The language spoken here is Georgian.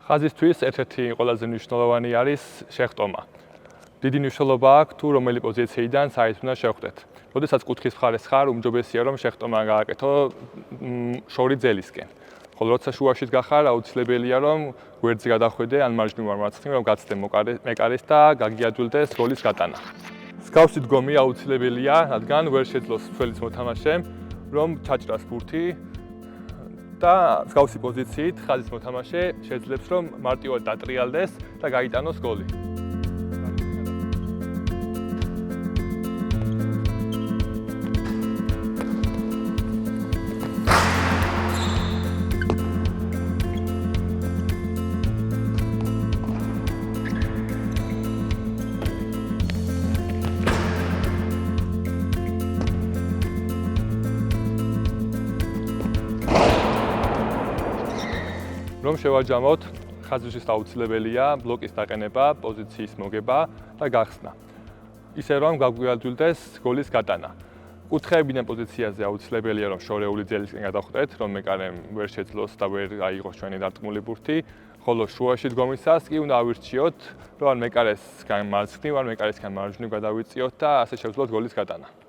ხაზისთვის ერთ-ერთი ყველაზე მნიშვნელოვანი არის შეხტომა. დიდი მნიშვნელობა აქვს თუ რომელი პოზიციიდან საით უნდა შევხვდეთ. როდესაც კუთხის მხარეს ხარ, უმჯობესია რომ შეხტომა გააკეთო შორი ძელისკენ. ხოლო როცა შუაშიც გახარ, აუცილებელია რომ გვერდზე გადახვიდე ან მარჯვნივ ან მარცხნივ, რომ გაცდე მეკარეს და გაგიადვილდეს როლის გატანა. მსგავსი დგომი აუცილებელია, რადგან ვერ შეძლოს მცველის მოთამაშემ რომ ჩაჭრას ბურთი და მსგავსი პოზიციით ხაზის მოთამაშე შეძლებს რომ მარტივად დატრიალდეს და გაიტანოს გოლი. რომ შევაჯამოთ, ხაზისთვის აუცილებელია ბლოკის დაყენება, პოზიციის მოგება და გახსნა. ისე რომ გაგვიადვილდეს გოლის გატანა. კუთხეებიდან პოზიციაზე აუცილებელია რომ შორეული ძელისკენ გადახვდეთ, რომ მეკარემ ვერ შეძლოს და ვერ აიღოს ჩვენი დარტყმული ბურთი, ხოლო შუაში დგომისას კი უნდა ავირჩიოთ, რომ არ მეკარესგან მარცხნივ, არ მეკარესგან მარჯვნივ გადავიწიოთ და ასე შევძლოთ გოლის გატანა.